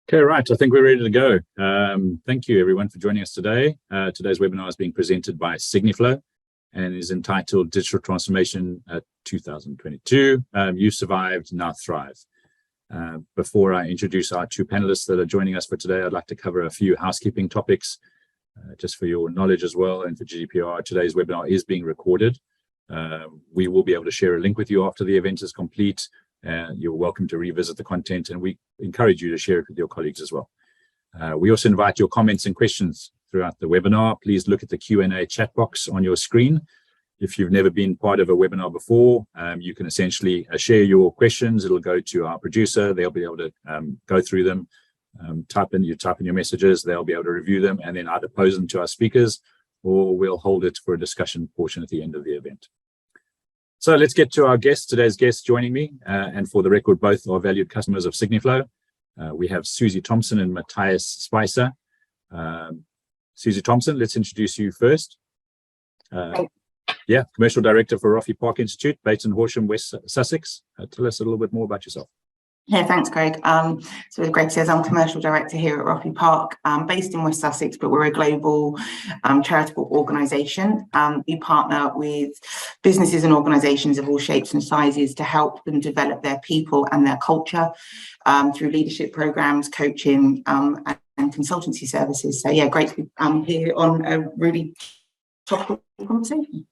Okay, right. I think we're ready to go. Thank you, everyone, for joining us today. Today's webinar is being presented by SigniFlow and is entitled Digital Transformation 2022. You survived, now thrive. Before I introduce our two panelists that are joining us for today, I'd like to cover a few housekeeping topics, just for your knowledge as well, and for GDPR. Today's webinar is being recorded. We will be able to share a link with you after the event is complete. You're welcome to revisit the content, and we encourage you to share it with your colleagues as well. We also invite your comments and questions throughout the webinar. Please look at the Q&A chat box on your screen. If you've never been part of a webinar before, you can essentially share your questions. It'll go to our producer. They'll be able to go through them, type in your messages. They'll be able to review them and then either pose them to our speakers, or we'll hold it for a discussion portion at the end of the event. So let's get to our guests. Today's guests joining me, and for the record, both are valued customers of SigniFlow. We have Suzie Thompson and Matthias Spicer. Suzie Thompson, let's introduce you first. Commercial Director for Roffey Park Insitute, based in Horsham, West Sussex. Tell us a little bit more about yourself. Yeah, thanks, Greg. So Greg says I'm Commercial Director here at Roffey Park, based in West Sussex, but we're a global charitable organisation. We partner with businesses and organisations of all shapes and sizes to help them develop their people and their culture through leadership programmes, coaching and consultancy services. So yeah, great to be here on a really topical conversation.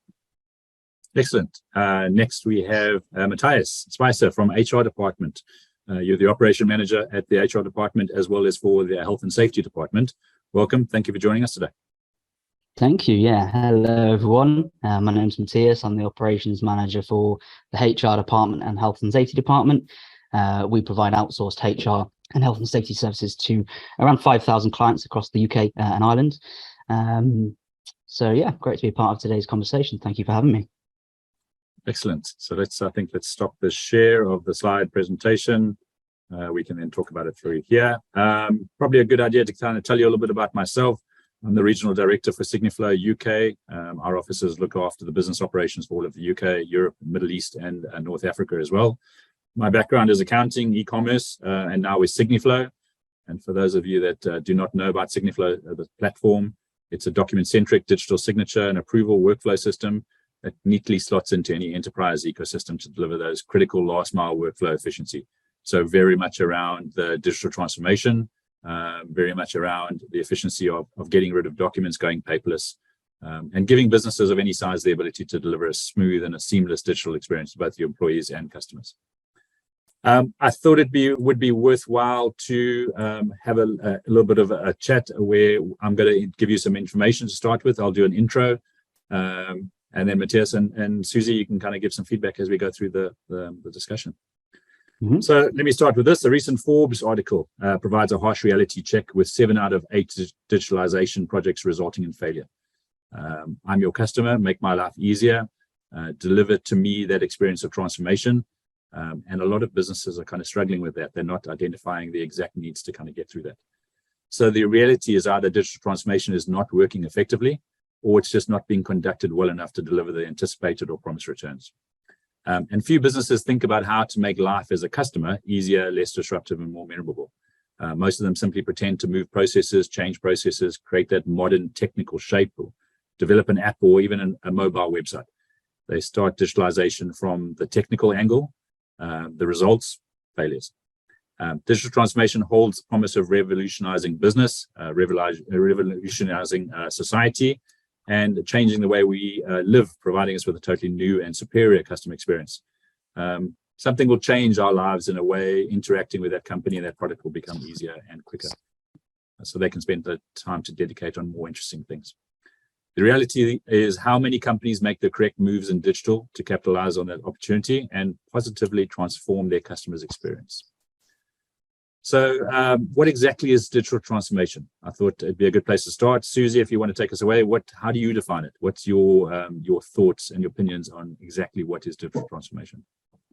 Excellent. Next we have Matthias Spicer from HR department. You're the operation manager at the HR department as well as for the health and safety department. Welcome. Thank you for joining us today. Thank you. Yeah. Hello, everyone. My name's Matthias. I'm the operations manager for the HR department and health and safety department. We provide outsourced HR and health and safety services to around 5,000 clients across the UK and Ireland. So yeah, great to be a part of today's conversation. Thank you for having me. Excellent. So let's stop the share of the slide presentation. We can then talk about it through here. Probably a good idea to kind of tell you a little bit about myself. I'm the Regional Director for SigniFlow UK. Our offices look after the business operations for all of the UK, Europe, Middle East, and North Africa as well. My background is accounting, e-commerce, and now with SigniFlow. And for those of you that do not know about SigniFlow, the platform, it's a document-centric digital signature and approval workflow system that neatly slots into any enterprise ecosystem to deliver those critical last mile workflow efficiency. So very much around the digital transformation, very much around the efficiency of getting rid of documents, going paperless, and giving businesses of any size the ability to deliver a smooth and a seamless digital experience to both your employees and customers. I thought it would be worthwhile to have a little bit of a chat where I'm going to give you some information to start with. I'll do an intro. And then Matthias and Suzie, you can kind of give some feedback as we go through the discussion. Mm-hmm. So let me start with this. A recent Forbes article provides a harsh reality check with 7 out of 8 digitalization projects resulting in failure. I'm your customer, make my life easier, deliver to me that experience of transformation. And a lot of businesses are kind of struggling with that. They're not identifying the exact needs to kind of get through that. So the reality is either digital transformation is not working effectively, or it's just not being conducted well enough to deliver the anticipated or promised returns. And few businesses think about how to make life as a customer easier, less disruptive, and more memorable. Most of them simply pretend to move processes, change processes, create that modern technical shape, or develop an app or even a mobile website. They start digitalization from the technical angle, the results, failures. Digital transformation holds the promise of revolutionizing business, revolutionizing society, and changing the way we live, providing us with a totally new and superior customer experience. Something will change our lives in a way, interacting with that company and that product will become easier and quicker. So they can spend the time to dedicate on more interesting things. The reality is how many companies make the correct moves in digital to capitalize on that opportunity and positively transform their customers' experience. So what exactly is digital transformation? I thought it'd be a good place to start. Suzie, if you want to take us away, how do you define it? What's your thoughts and your opinions on exactly what is digital transformation?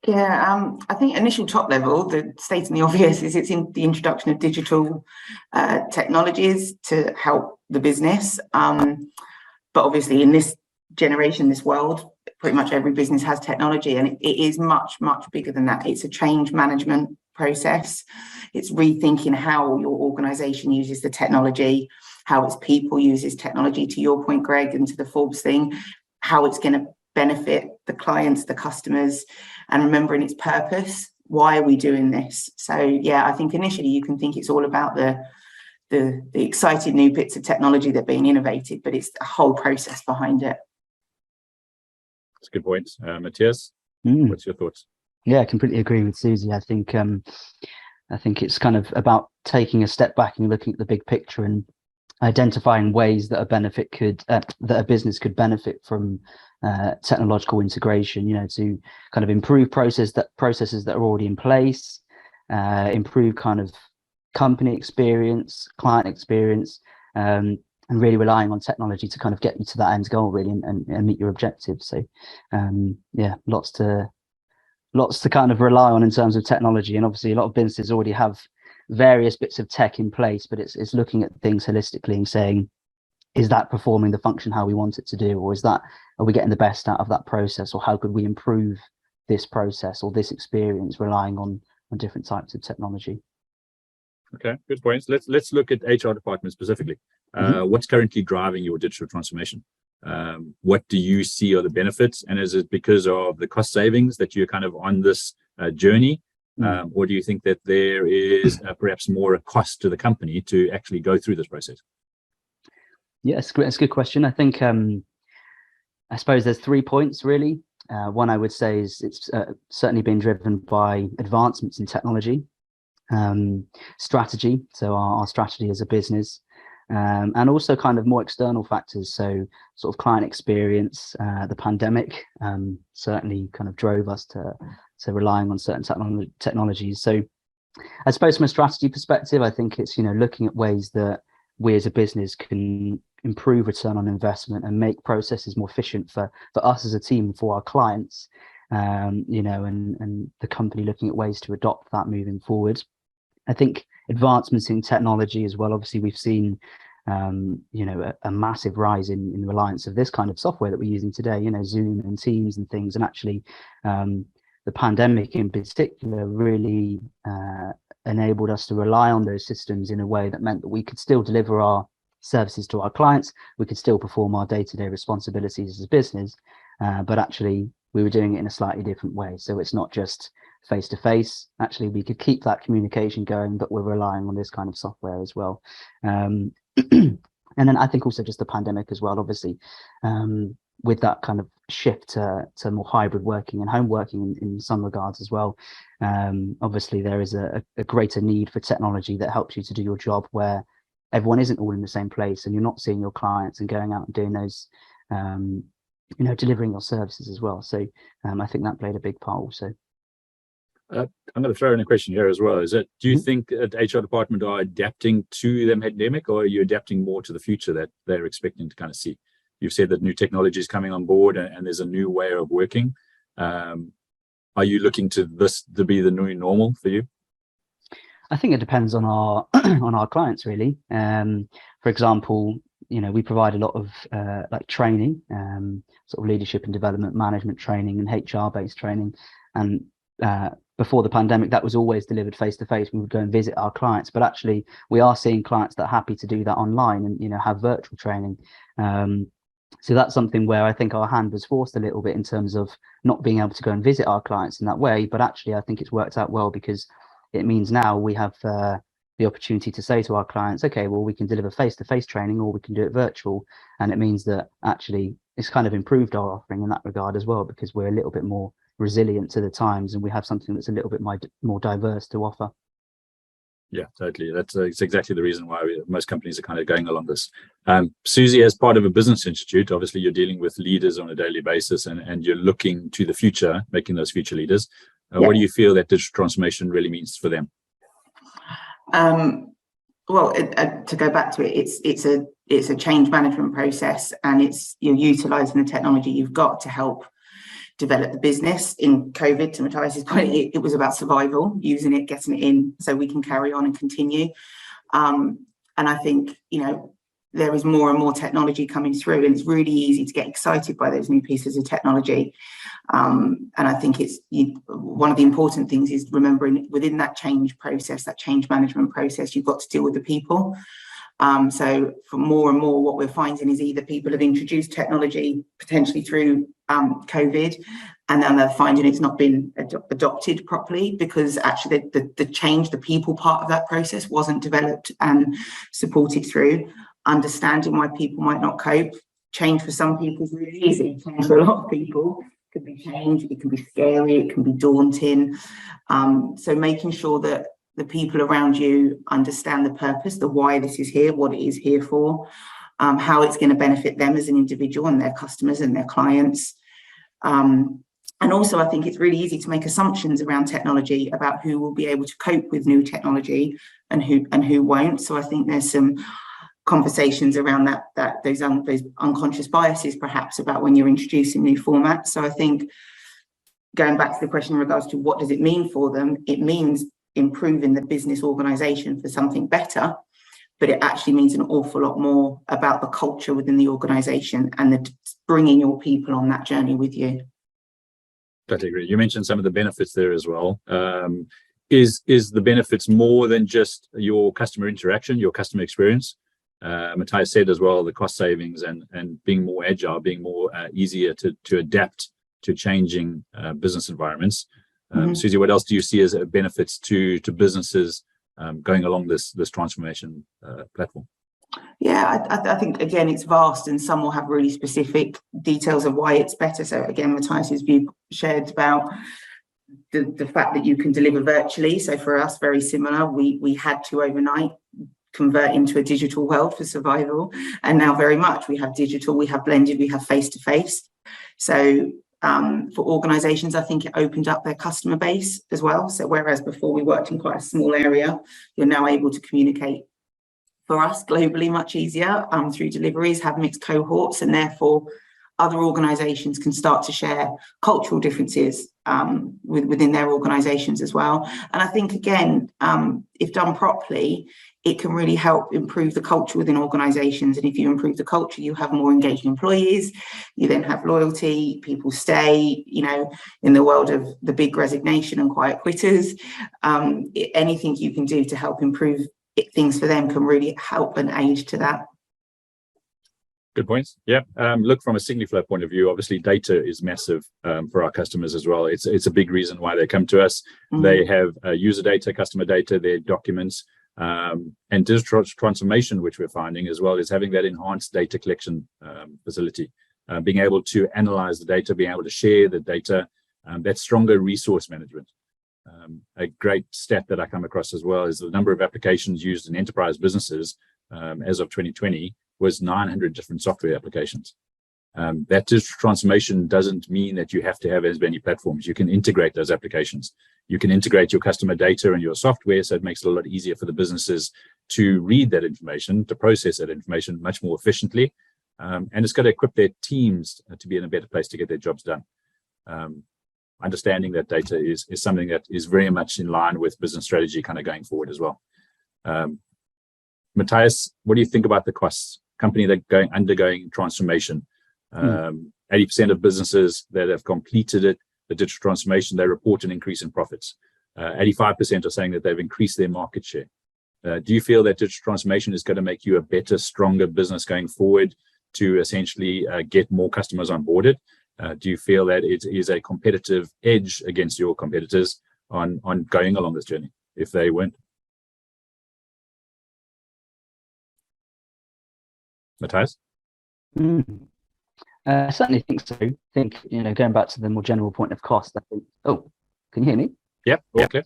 Yeah, I think initial top level, the stating the obvious is it's in the introduction of digital technologies to help the business. But obviously in this generation, this world, pretty much every business has technology, and it is much, much bigger than that. It's a change management process. It's rethinking how your organisation uses the technology, how its people uses technology, to your point, Greig, and to the Forbes thing, how it's going to benefit the clients, the customers, and remembering its purpose. Why are we doing this? So yeah, I think initially you can think it's all about the exciting new bits of technology that are being innovated, but it's the whole process behind it. That's a good point. Matthias, what's your thoughts? Yeah, I completely agree with Suzie. I think it's kind of about taking a step back and looking at the big picture and identifying ways that that a business could benefit from technological integration, you know, to kind of improve processes that are already in place, improve kind of company experience, client experience, and really relying on technology to kind of get you to that end goal, really, and meet your objectives. So yeah, lots to kind of rely on in terms of technology. And obviously a lot of businesses already have various bits of tech in place, but it's looking at things holistically and saying, is that performing the function how we want it to do, or are we getting the best out of that process, or how could we improve this process or this experience relying on different types of technology? Okay, good points. Let's look at HR department specifically. What's currently driving your digital transformation? What do you see are the benefits, and is it because of the cost savings that you're kind of on this journey, or do you think that there is perhaps more a cost to the company to actually go through this process? Yes, it's a good question. I think I suppose there's 3 points really. One I would say is it's certainly been driven by advancements in technology, strategy, so our strategy as a business, and also kind of more external factors, so sort of client experience. The pandemic certainly kind of drove us to relying on certain technologies. So I suppose from a strategy perspective, I think it's, you know, looking at ways that we as a business can improve return on investment and make processes more efficient for us as a team and for our clients, you know, and the company looking at ways to adopt that moving forward. I think advancements in technology as well. Obviously, we've seen, you know, a massive rise in reliance of this kind of software that we're using today, you know, Zoom and Teams and things. And actually, the pandemic in particular really enabled us to rely on those systems in a way that meant that we could still deliver our services to our clients. We could still perform our day-to-day responsibilities as a business, but actually we were doing it in a slightly different way. So it's not just face-to-face. Actually, we could keep that communication going, but we're relying on this kind of software as well. And then I think also just the pandemic as well, obviously, with that kind of shift to more hybrid working and home working in some regards as well. Obviously, there is a greater need for technology that helps you to do your job where everyone isn't all in the same place and you're not seeing your clients and going out and doing those, you know, delivering your services as well. So I think that played a big part also. I'm going to throw in a question here as well. Is it, do you think that HR department are adapting to the pandemic, or are you adapting more to the future that they're expecting to kind of see? You've said that new technology is coming on board and there's a new way of working. Are you looking to this to be the new normal for you? I think it depends on our on our clients really. For example, you know, we provide a lot of like training, sort of leadership and development management training and HR-based training. And before the pandemic, that was always delivered face-to-face. We would go and visit our clients, but actually we are seeing clients that are happy to do that online and, you know, have virtual training. So that's something where I think our hand was forced a little bit in terms of not being able to go and visit our clients in that way. But actually, I think it's worked out well, because it means now we have the opportunity to say to our clients, okay, well, we can deliver face-to-face training or we can do it virtual. And it means that actually it's kind of improved our offering in that regard as well, because we're a little bit more resilient to the times and we have something that's a little bit more diverse to offer. Yeah, totally. That's exactly the reason why most companies are kind of going along this. Suzie, as part of a business institute, obviously you're dealing with leaders on a daily basis and you're looking to the future, making those future leaders. What do you feel that digital transformation really means for them? Well, to go back to it, it's a change management process, and you're utilising the technology you've got to help develop the business. In COVID, to Matthias's point, it was about survival, using it, getting it in so we can carry on and continue. And I think, you know, there is more and more technology coming through, and it's really easy to get excited by those new pieces of technology. And I think one of the important things is remembering within that change process, that change management process, you've got to deal with the people. So for more and more, what we're finding is either people have introduced technology potentially through COVID, and then they're finding it's not been adopted properly, because actually the change, the people part of that process wasn't developed and supported through. Understanding why people might not cope. Change for some people is really easy. Change for a lot of people could be change, it can be scary, it can be daunting. So making sure that the people around you understand the purpose, the why this is here, what it is here for, how it's going to benefit them as an individual and their customers and their clients. And also, I think it's really easy to make assumptions around technology about who will be able to cope with new technology and who won't. So I think there's some conversations around those unconscious biases, perhaps, about when you're introducing new formats. So I think going back to the question in regards to what does it mean for them, it means improving the business organization for something better, but it actually means an awful lot more about the culture within the organization and bringing your people on that journey with you. Totally agree. You mentioned some of the benefits there as well. Is the benefits more than just your customer interaction, your customer experience? Matthias said as well, the cost savings and being more agile, being more easier to adapt to changing business environments. Suzie, what else do you see as benefits to businesses going along this transformation platform? Yeah, I think, again, it's vast, and some will have really specific details of why it's better. So again, Matthias's view shared about the fact that you can deliver virtually. So for us, very similar. We had to overnight convert into a digital world for survival, and now very much we have digital, we have blended, we have face-to-face. So for organizations, I think it opened up their customer base as well. So whereas before we worked in quite a small area, you're now able to communicate, for us, globally much easier through deliveries, have mixed cohorts, and therefore other organizations can start to share cultural differences within their organizations as well. And I think, again, if done properly, it can really help improve the culture within organizations. And if you improve the culture, you have more engaged employees, you then have loyalty, people stay, in the world of the big resignation and quiet quitters. Anything you can do to help improve things for them can really help and aid to that. Good points. Yeah. Look, from a SigniFlow point of view, obviously data is massive for our customers as well. It's a big reason why they come to us. They have user data, customer data, their documents, and digital transformation, which we're finding as well, is having that enhanced data collection facility, being able to analyze the data, being able to share the data, that stronger resource management. A great stat that I come across as well is the number of applications used in enterprise businesses as of 2020 was 900 different software applications. That digital transformation doesn't mean that you have to have as many platforms. You can integrate those applications. You can integrate your customer data and your software, so it makes it a lot easier for the businesses to read that information, to process that information much more efficiently. And it's got to equip their teams to be in a better place to get their jobs done. Understanding that data is something that is very much in line with business strategy kind of going forward as well. Matthias, what do you think about the costs? Company that undergoing transformation. 80% of businesses that have completed the digital transformation, they report an increase in profits. 85% are saying that they've increased their market share. Do you feel that digital transformation is going to make you a better, stronger business going forward to essentially get more customers onboarded? Do you feel that it is a competitive edge against your competitors on going along this journey if they weren't? Matthias? I certainly think so. I think, going back to the more general point of cost, I think, oh, can you hear me? Yep. Yeah. Okay.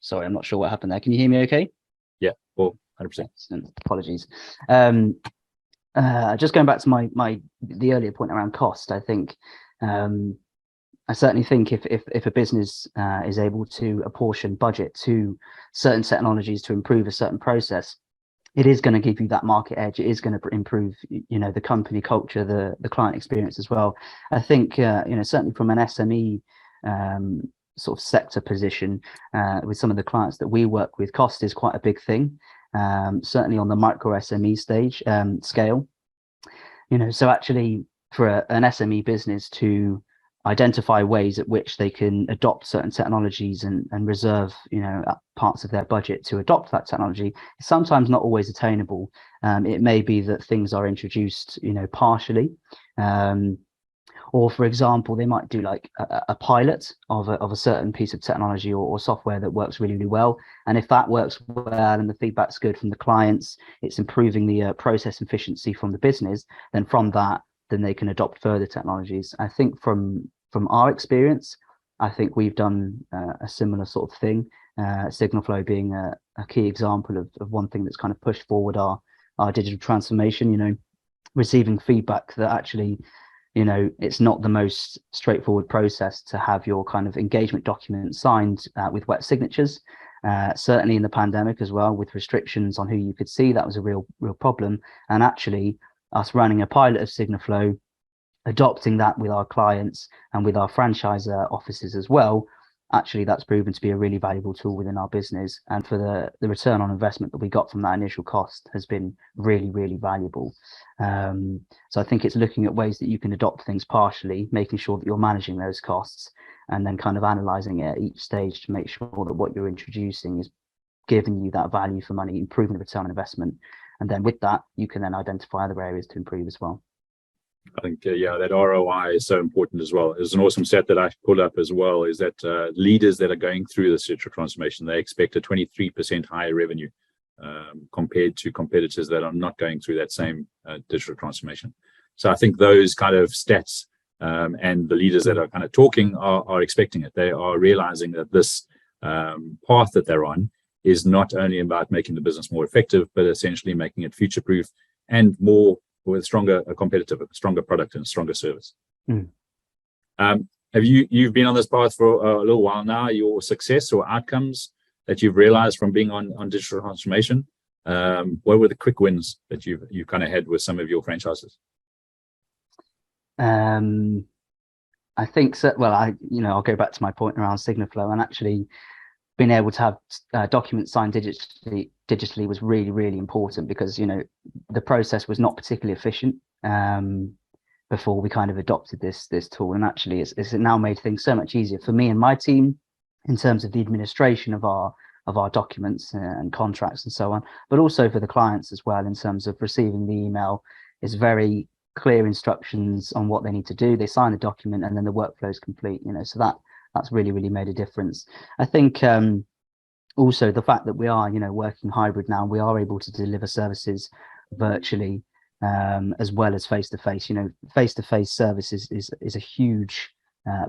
Sorry, I'm not sure what happened there. Can you hear me okay? Yeah, well, 100%. Apologies. Just going back to the earlier point around cost, I think I certainly think if a business is able to apportion budget to certain technologies to improve a certain process, it is going to give you that market edge. It is going to improve, the company culture, the client experience as well. I think, certainly from an SME sort of sector position, with some of the clients that we work with, cost is quite a big thing. certainly on the micro SME stage scale. So actually for an SME business to identify ways at which they can adopt certain technologies and reserve, parts of their budget to adopt that technology is sometimes not always attainable. It may be that things are introduced, partially, or for example, they might do like a pilot of a certain piece of technology or software that works really, really well. And if that works well and the feedback's good from the clients, it's improving the process efficiency from the business, then from that, then they can adopt further technologies. I think from our experience, I think we've done a similar sort of thing. SigniFlow being a key example of one thing that's kind of pushed forward our digital transformation. Receiving feedback that actually, it's not the most straightforward process to have your kind of engagement document signed with wet signatures. Certainly in the pandemic as well, with restrictions on who you could see, that was a real problem. And actually, us running a pilot of SigniFlow, adopting that with our clients and with our franchise offices as well, actually that's proven to be a really valuable tool within our business. And for the return on investment that we got from that initial cost has been really, really valuable. So I think it's looking at ways that you can adopt things partially, making sure that you're managing those costs, and then kind of analysing it at each stage to make sure that what you're introducing is giving you that value for money, improving the return on investment. And then with that, you can then identify other areas to improve as well. I think, that ROI is so important as well. There's an awesome stat that I pulled up as well, is that leaders that are going through this digital transformation, they expect a 23% higher revenue compared to competitors that are not going through that same digital transformation. So I think those kind of stats and the leaders that are kind of talking are expecting it. They are realizing that this path that they're on is not only about making the business more effective, but essentially making it future-proof and more with stronger product and stronger service. Have you've been on this path for a little while now? Your success or outcomes that you've realized from being on digital transformation, what were the quick wins that you've kind of had with some of your franchises? I think so. Well, I'll go back to my point around SigniFlow, and actually being able to have documents signed digitally was really, really important, because the process was not particularly efficient before we kind of adopted this tool, and actually it's now made things so much easier for me and my team in terms of the administration of our documents and contracts and so on, but also for the clients as well in terms of receiving the email. It's very clear instructions on what they need to do. They sign the document and then the workflow is complete. So that's really, really made a difference. I think also the fact that we are, working hybrid now, we are able to deliver services virtually as well as face-to-face. Face-to-face services is a huge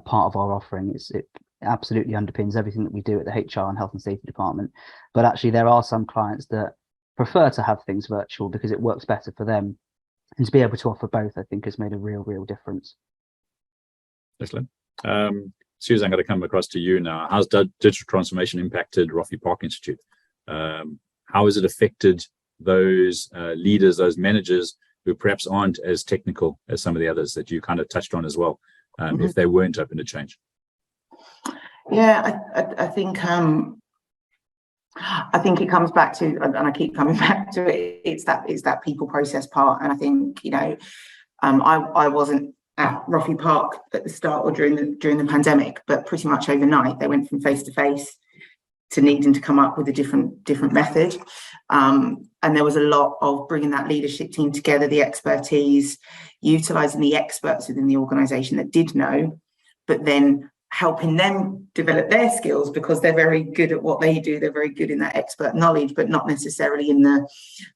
part of our offering. It absolutely underpins everything that we do at the HR and Health and Safety Department. But actually, there are some clients that prefer to have things virtual because it works better for them. And to be able to offer both, I think, has made a real, real difference. Excellent. Suzie, I'm going to come across to you now. How's digital transformation impacted Roffey Park Insitute? How has it affected those leaders, those managers who perhaps aren't as technical as some of the others that you kind of touched on as well, if they weren't open to change? Yeah, I think it comes back to, and I keep coming back to it, it's that people process part. And I think, I wasn't at Roffey Park at the start or during the pandemic, but pretty much overnight they went from face to face to needing to come up with a different method. And there was a lot of bringing that leadership team together, the expertise, utilising the experts within the organisation that did know, but then helping them develop their skills, because they're very good at what they do. They're very good in that expert knowledge, but not necessarily in the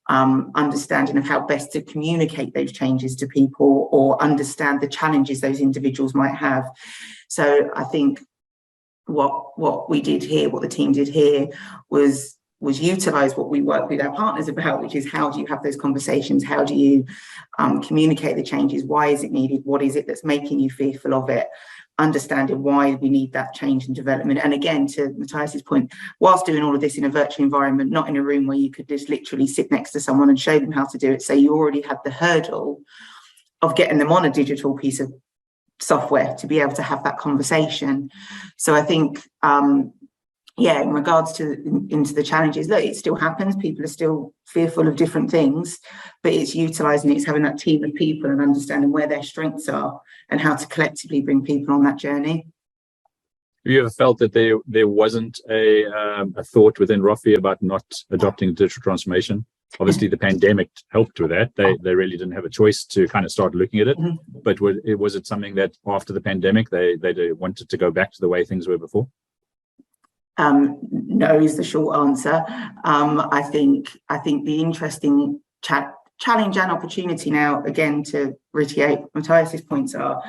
understanding of how best to communicate those changes to people or understand the challenges those individuals might have. So I think what we did here, what the team did here was utilize what we work with our partners about, which is how do you have those conversations? How do you communicate the changes? Why is it needed? What is it that's making you fearful of it? Understanding why we need that change and development. And again, to Matthias's point, whilst doing all of this in a virtual environment, not in a room where you could just literally sit next to someone and show them how to do it. So you already had the hurdle of getting them on a digital piece of software to be able to have that conversation. So I think yeah, in regards to into the challenges, look, it still happens. People are still fearful of different things, but it's utilising it, it's having that team of people and understanding where their strengths are and how to collectively bring people on that journey. Have you ever felt that there wasn't a thought within Roffey about not adopting digital transformation? Obviously, the pandemic helped with that. They really didn't have a choice to kind of start looking at it. Mm-hmm. But was it something that after the pandemic they wanted to go back to the way things were before? No is the short answer. I think the interesting challenge and opportunity now, again, to reiterate Matthias's points, are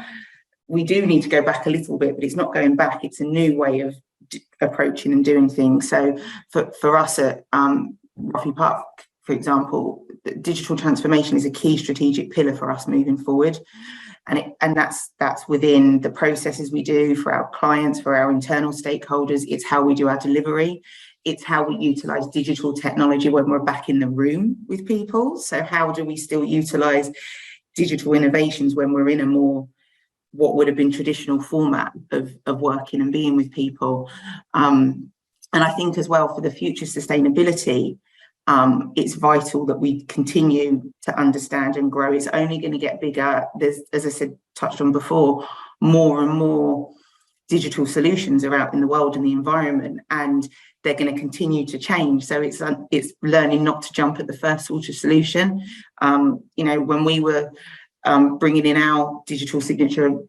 we do need to go back a little bit, but it's not going back. It's a new way of approaching and doing things. So for us at Roffey Park, for example, digital transformation is a key strategic pillar for us moving forward. And that's within the processes we do for our clients, for our internal stakeholders. It's how we do our delivery. It's how we utilise digital technology when we're back in the room with people. So how do we still utilise digital innovations when we're in a more, what would have been traditional format of working and being with people? And I think as well, for the future sustainability, it's vital that we continue to understand and grow. It's only going to get bigger. There's, as I said, touched on before, more and more digital solutions are out in the world and the environment, and they're going to continue to change. So it's learning not to jump at the first sort of solution. When we were bringing in our digital signature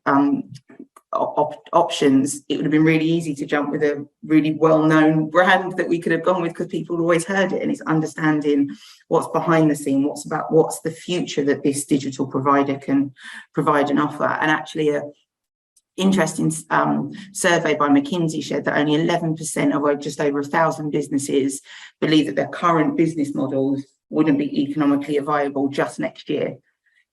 options, it would have been really easy to jump with a really well-known brand that we could have gone with because people always heard it. And it's understanding what's behind the scene, what's the future that this digital provider can provide and offer. And actually a interesting survey by McKinsey showed that only 11% of just over 1,000 businesses believe that their current business models wouldn't be economically viable just next year.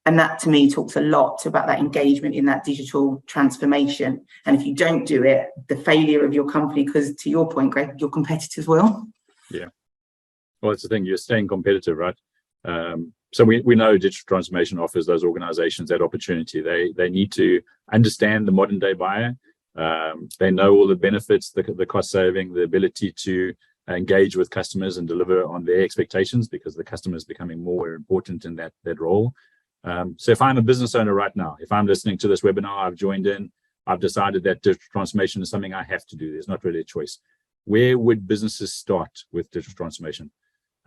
And that, to me, talks a lot about that engagement in that digital transformation. And if you don't do it, the failure of your company, because to your point, Greig, your competitors will. Yeah. Well, that's the thing. You're staying competitive, right? So we know digital transformation offers those organizations that opportunity. They need to understand the modern day buyer. They know all the benefits, the cost saving, the ability to engage with customers and deliver on their expectations, because the customer is becoming more important in that role. So if I'm a business owner right now, if I'm listening to this webinar, I've joined in, I've decided that digital transformation is something I have to do. There's not really a choice. Where would businesses start with digital transformation?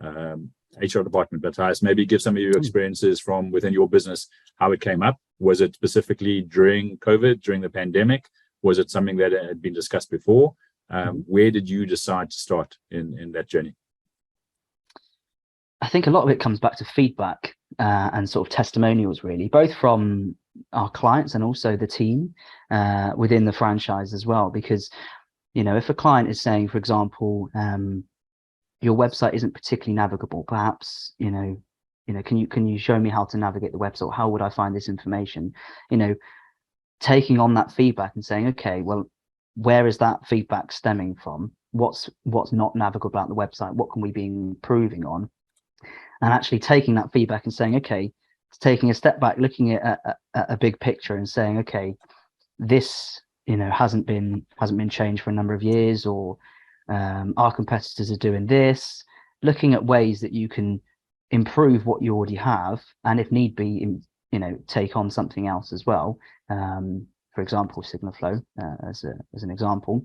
HR department, Matthias, maybe give some of your experiences from within your business, how it came up. Was it specifically during COVID, during the pandemic? Was it something that had been discussed before? Where did you decide to start in that journey? I think a lot of it comes back to feedback and sort of testimonials, really, both from our clients and also the team within the franchise as well. Because, if a client is saying, for example, your website isn't particularly navigable, perhaps, can you show me how to navigate the website? How would I find this information? Taking on that feedback and saying, okay, well, where is that feedback stemming from? What's not navigable about the website? What can we be improving on? And actually taking that feedback and saying, okay, taking a step back, looking at a big picture and saying, okay, this, hasn't been changed for a number of years, or our competitors are doing this, looking at ways that you can improve what you already have, and if need be, take on something else as well. For example, SigniFlow as an example.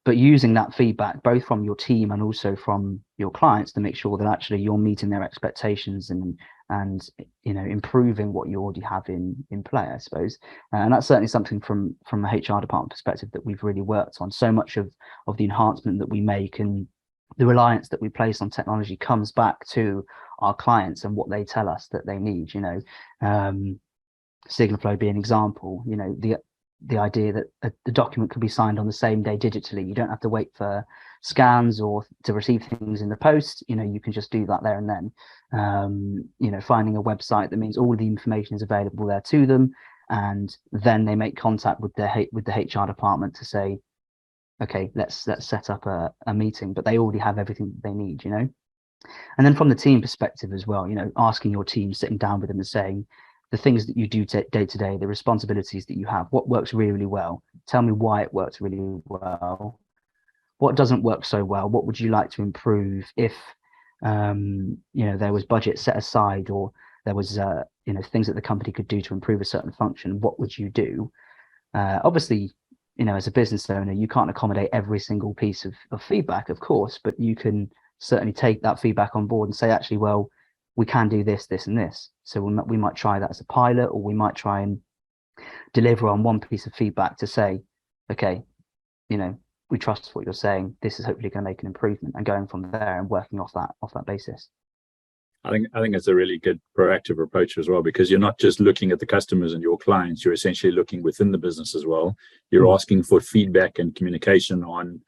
But using that feedback, both from your team and also from your clients, to make sure that actually you're meeting their expectations and improving what you already have in play, I suppose. And that's certainly something from a HR department perspective that we've really worked on. So much of the enhancement that we make and the reliance that we place on technology comes back to our clients and what they tell us that they need. SigniFlow being an example, the idea that the document can be signed on the same day digitally. You don't have to wait for scans or to receive things in the post. You can just do that there and then. Finding a website that means all of the information is available there to them, and then they make contact with the HR department to say, okay, let's set up a meeting, but they already have everything they need. And then from the team perspective as well, asking your team, sitting down with them and saying, the things that you do day to day, the responsibilities that you have, what works really, really well. Tell me why it works really well. what doesn't work so well? What would you like to improve if there was budget set aside, or there was things that the company could do to improve a certain function? What would you do? Obviously, as a business owner, you can't accommodate every single piece of feedback, of course, but you can certainly take that feedback on board and say, actually, well, we can do this, this, and this. So we might try that as a pilot, or we might try and deliver on one piece of feedback to say, okay, we trust what you're saying. This is hopefully going to make an improvement, and going from there and working off that basis. I think it's a really good proactive approach as well, because you're not just looking at the customers and your clients, you're essentially looking within the business as well. You're asking for feedback and communication on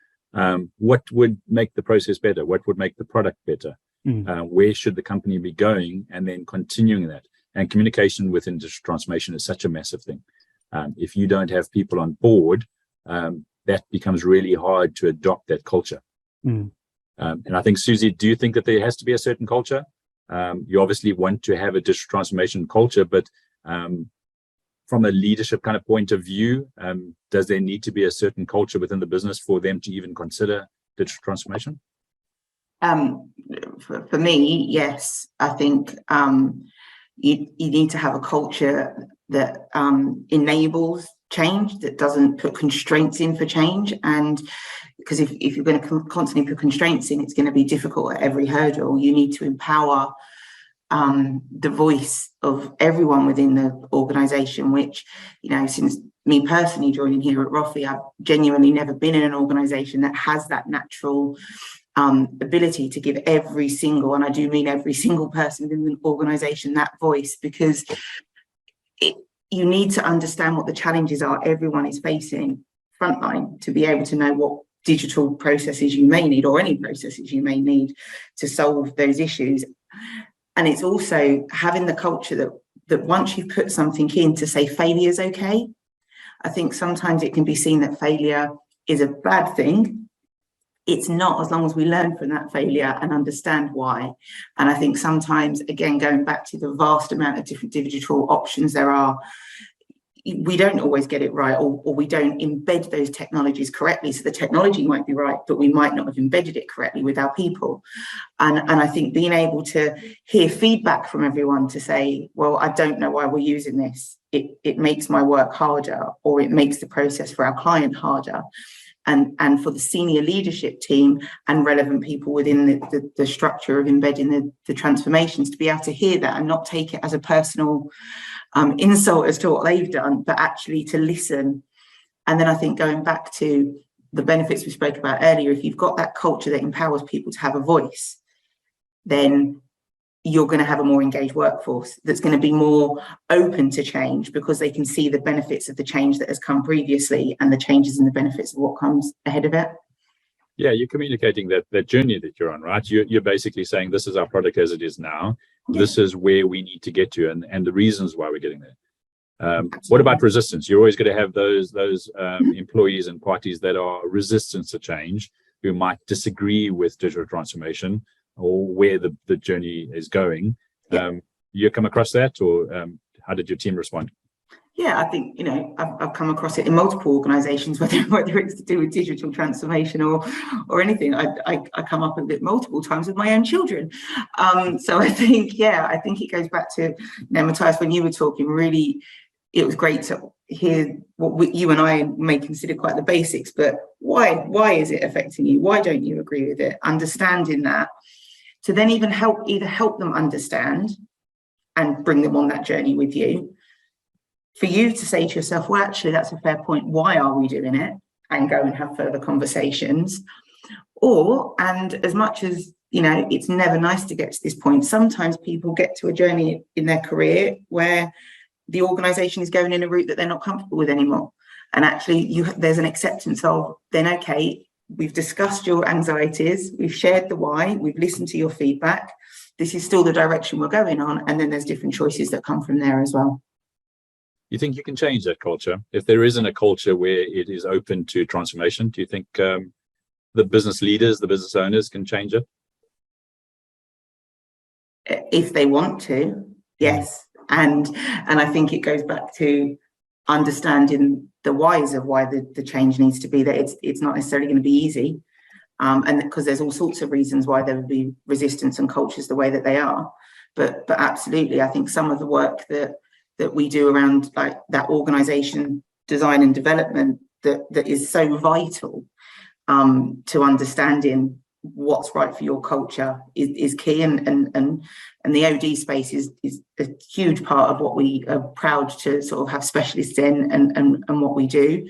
what would make the process better, what would make the product better, where should the company be going, and then continuing that. And communication within digital transformation is such a massive thing. If you don't have people on board, that becomes really hard to adopt that culture. And I think, Suzie, do you think that there has to be a certain culture? You obviously want to have a digital transformation culture, but from a leadership kind of point of view, does there need to be a certain culture within the business for them to even consider digital transformation? For me, yes. I think you need to have a culture that enables change, that doesn't put constraints in for change. And because if you're going to constantly put constraints in, it's going to be difficult at every hurdle. You need to empower the voice of everyone within the organization, which, since me personally joining here at Roffey, I've genuinely never been in an organization that has that natural ability to give every single, and I do mean every single person within the organization, that voice, because you need to understand what the challenges are everyone is facing frontline to be able to know what digital processes you may need, or any processes you may need to solve those issues. And it's also having the culture that once you've put something in, to say failure is okay. I think sometimes it can be seen that failure is a bad thing. It's not, as long as we learn from that failure and understand why. And I think sometimes, again, going back to the vast amount of different digital options there are, we don't always get it right, or we don't embed those technologies correctly. So the technology might be right, but we might not have embedded it correctly with our people. And I think being able to hear feedback from everyone to say, well, I don't know why we're using this. It makes my work harder, or it makes the process for our client harder. And for the senior leadership team and relevant people within the structure of embedding the transformations to be able to hear that and not take it as a personal insult as to what they've done, but actually to listen. And then I think, going back to the benefits we spoke about earlier, if you've got that culture that empowers people to have a voice, then you're going to have a more engaged workforce that's going to be more open to change, because they can see the benefits of the change that has come previously and the changes and the benefits of what comes ahead of it. Yeah, you're communicating that journey that you're on, right? You're basically saying, this is our product as it is now. Yeah. This is where we need to get to, and the reasons why we're getting there. What about resistance? You're always going to have those employees and parties that are resistant to change, who might disagree with digital transformation or where the journey is going. Yeah. You come across that, or how did your team respond? Yeah, I think, I've come across it in multiple organisations, whether it's to do with digital transformation or anything. I come up with it multiple times with my own children. So I think it goes back to, Matthias, when you were talking, really, it was great to hear what you and I may consider quite the basics, but why is it affecting you? Why don't you agree with it? Understanding that, to then even either help them understand and bring them on that journey with you. For you to say to yourself, well, actually, that's a fair point. Why are we doing it? And go and have further conversations. And as much as, it's never nice to get to this point, sometimes people get to a journey in their career where the organisation is going in a route that they're not comfortable with anymore. And actually, there's an acceptance of, then, okay, we've discussed your anxieties, we've shared the why, we've listened to your feedback. This is still the direction we're going on. And then there's different choices that come from there as well. You think you can change that culture? If there isn't a culture where it is open to transformation, do you think the business leaders, the business owners can change it? If they want to, yes. And I think it goes back to understanding the whys of why the change needs to be, that it's not necessarily going to be easy. and because there's all sorts of reasons why there would be resistance and cultures the way that they are. But absolutely, I think some of the work that we do around like that organisation design and development that is so vital to understanding what's right for your culture is key, and the OD space is a huge part of what we are proud to sort of have specialists in and what we do.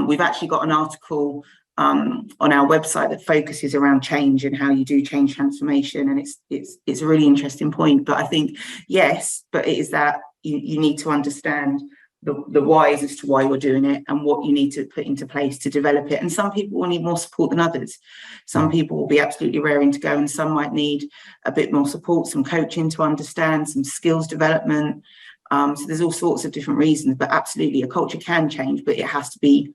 We've actually got an article on our website that focuses around change and how you do change transformation, and it's a really interesting point. But I think yes, but it is that you need to understand the whys as to why you're doing it and what you need to put into place to develop it. And some people will need more support than others. Some people will be absolutely raring to go, and some might need a bit more support, some coaching to understand, some skills development. So there's all sorts of different reasons, but absolutely a culture can change, but it has to be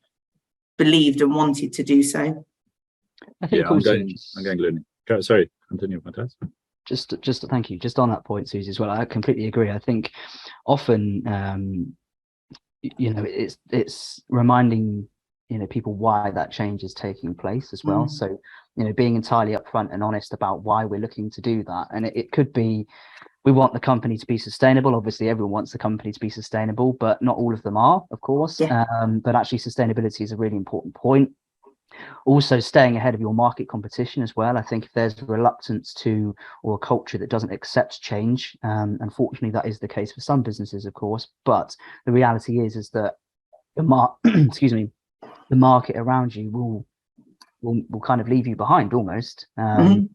believed and wanted to do so. I think I'm going learning. Sorry, continue, Matthias. Just thank you. Just on that point, Suzie, as well, I completely agree. I think often it's reminding people why that change is taking place as well. So being entirely upfront and honest about why we're looking to do that. And it could be we want the company to be sustainable. Obviously everyone wants the company to be sustainable, but not all of them are, of course. But actually sustainability is a really important point. Also staying ahead of your market competition as well. I think if there's a reluctance to, or a culture that doesn't accept change, unfortunately that is the case for some businesses, of course, but the reality is that the the market around you will kind of leave you behind almost. And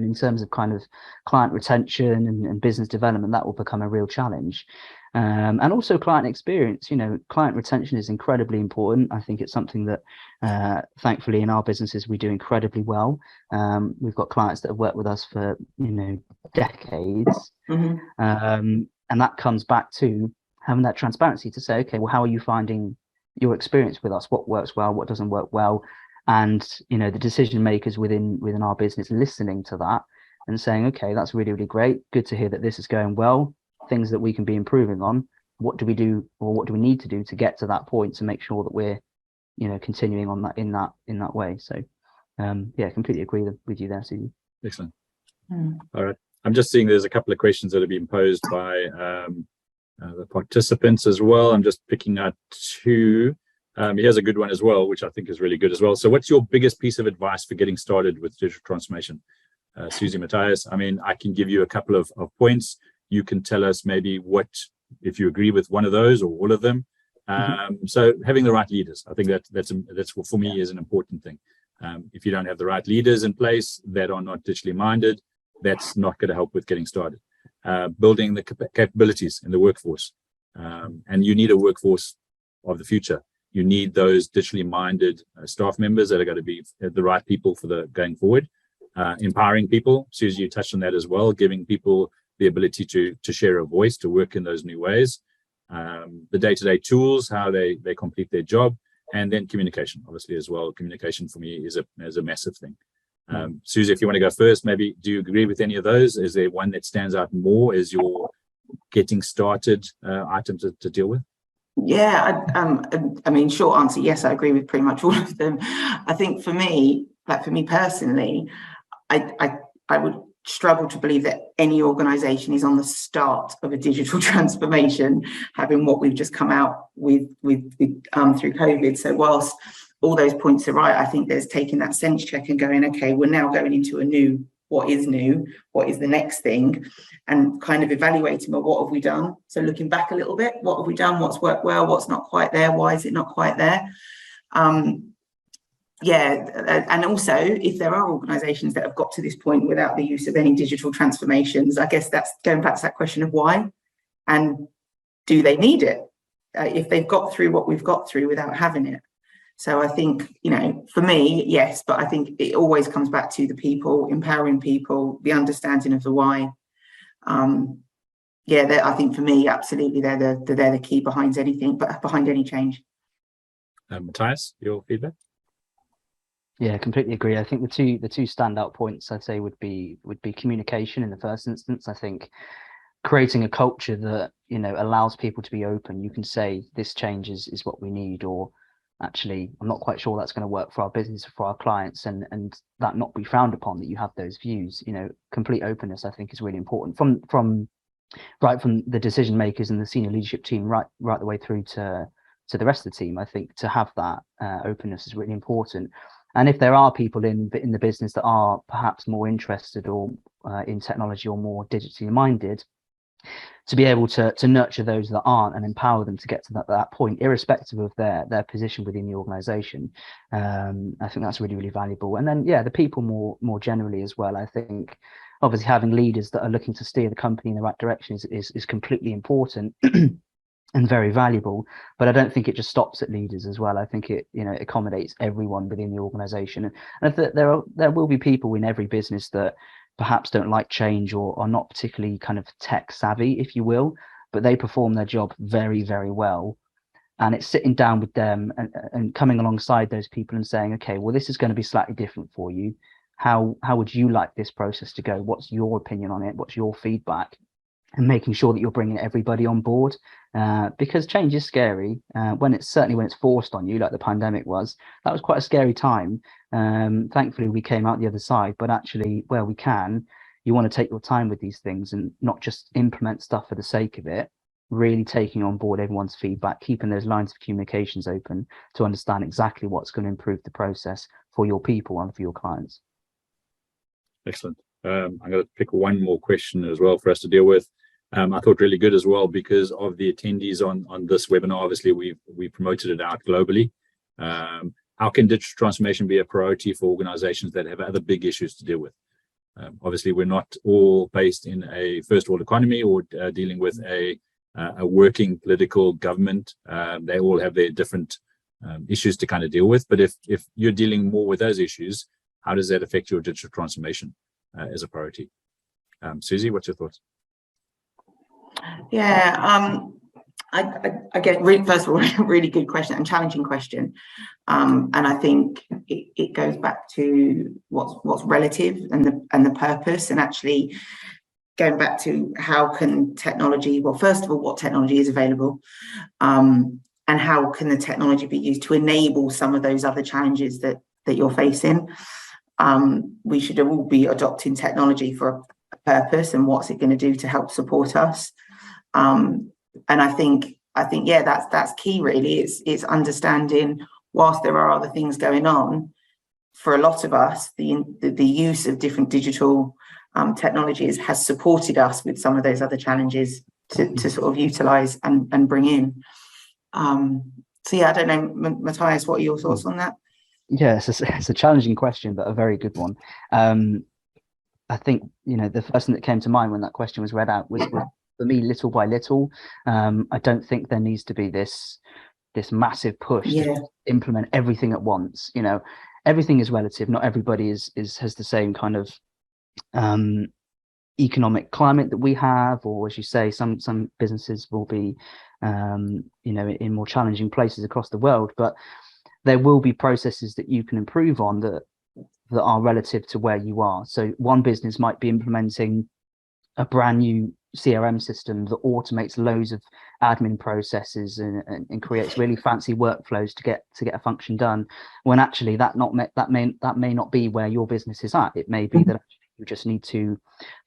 in terms of kind of client retention and business development, that will become a real challenge. And also client experience. Client retention is incredibly important. I think it's something that thankfully in our businesses we do incredibly well. We've got clients that have worked with us for decades, and that comes back to having that transparency to say, okay, well, how are you finding your experience with us? What works well, what doesn't work well? And the decision makers within our business listening to that and saying, okay, that's really, really great, good to hear that this is going well, things that we can be improving on. What do we do, or what do we need to do to get to that point to make sure that we're continuing on that in that way? So completely agree with you there, Suzie. Excellent. All right, I'm just seeing there's a couple of questions that have been posed by the participants as well. I'm just picking out two. Here's a good one as well, which I think is really good as well. So what's your biggest piece of advice for getting started with digital transformation? Suzie, Matthias, I mean, I can give you a couple of points. You can tell us maybe what, if you agree with one of those or all of them. So having the right leaders, I think that's what for me is an important thing. If you don't have the right leaders in place that are not digitally minded, that's not going to help with getting started. Building the capabilities in the workforce. And you need a workforce of the future. You need those digitally minded staff members that are going to be the right people for the going forward. Empowering people, Suzie, you touched on that as well, giving people the ability to share a voice, to work in those new ways. The day-to-day tools, how they complete their job, and then communication, obviously, as well. Communication for me is a massive thing. Suzie, if you want to go first, maybe do you agree with any of those? Is there one that stands out more as your getting started item to deal with? Yeah, I mean, short answer, yes, I agree with pretty much all of them. I think for me personally, I would struggle to believe that any organisation is on the start of a digital transformation, having what we've just come out with through COVID. So whilst all those points are right, I think there's taking that sense check and going, okay, we're now going into a new, what is the next thing, and kind of evaluating, well, what have we done? So looking back a little bit, what have we done? What's worked well? What's not quite there? Why is it not quite there? And also, if there are organisations that have got to this point without the use of any digital transformations, I guess that's going back to that question of why, and do they need it? If they've got through what we've got through without having it. So I think, for me, yes, but I think it always comes back to the people, empowering people, the understanding of the why. I think for me, absolutely, they're the key behind anything, but behind any change. Matthias, your feedback? Yeah, completely agree. I think the two standout points I'd say would be communication in the first instance. I think creating a culture that allows people to be open. You can say this change is what we need, or actually, I'm not quite sure that's going to work for our business or for our clients, and that not be frowned upon, that you have those views. You know, complete openness, I think, is really important from the decision makers and the senior leadership team right the way through to the rest of the team. I think to have that openness is really important. And if there are people in the business that are perhaps more interested or in technology or more digitally minded, to be able to nurture those that aren't and empower them to get to that point, irrespective of their position within the organization. I think that's really, really valuable. And then, yeah, the people more generally as well. I think obviously having leaders that are looking to steer the company in the right direction is completely important and very valuable. But I don't think it just stops at leaders as well. I think it, you know, accommodates everyone within the organization. And there will be people in every business that perhaps don't like change or are not particularly kind of tech savvy, if you will, but they perform their job very, very well. And it's sitting down with them and coming alongside those people and saying, okay, well, this is going to be slightly different for you. How would you like this process to go? What's your opinion on it? What's your feedback? And making sure that you're bringing everybody on board, because change is scary. When it's forced on you, like the pandemic was, that was quite a scary time. Thankfully, we came out the other side, but actually, where we can, you want to take your time with these things and not just implement stuff for the sake of it, really taking on board everyone's feedback, keeping those lines of communications open to understand exactly what's going to improve the process for your people and for your clients. Excellent. I'm going to pick one more question as well for us to deal with. I thought really good as well because of the attendees on this webinar. Obviously, we promoted it out globally. How can digital transformation be a priority for organizations that have other big issues to deal with? Obviously, we're not all based in a first world economy or dealing with a working political government. They all have their different issues to kind of deal with. But if you're dealing more with those issues, how does that affect your digital transformation as a priority? Suzie, what's your thoughts? Yeah, I get first of all a really good question and challenging question, and I think it goes back to what's relative and the purpose, and actually going back to how can technology, well, first of all, what technology is available, and how can the technology be used to enable some of those other challenges that you're facing. We should all be adopting technology for a purpose, and what's it going to do to help support us. And I think yeah, that's key really. It's understanding, whilst there are other things going on, for a lot of us, the use of different digital technologies has supported us with some of those other challenges to sort of utilize and bring in. So yeah, I don't know, Matthias, what are your thoughts on that? Yeah, it's a challenging question, but a very good one. I think, you know, the first thing that came to mind when that question was read out was for me, little by little. I don't think there needs to be this massive push to implement everything at once. You know, everything is relative. Not everybody has the same kind of economic climate that we have, or as you say, some businesses will be, you know, in more challenging places across the world. But there will be processes that you can improve on that are relative to where you are. So one business might be implementing a brand new CRM system that automates loads of admin processes and creates really fancy workflows to get a function done, when actually that may not be where your business is at. It may be that you just need to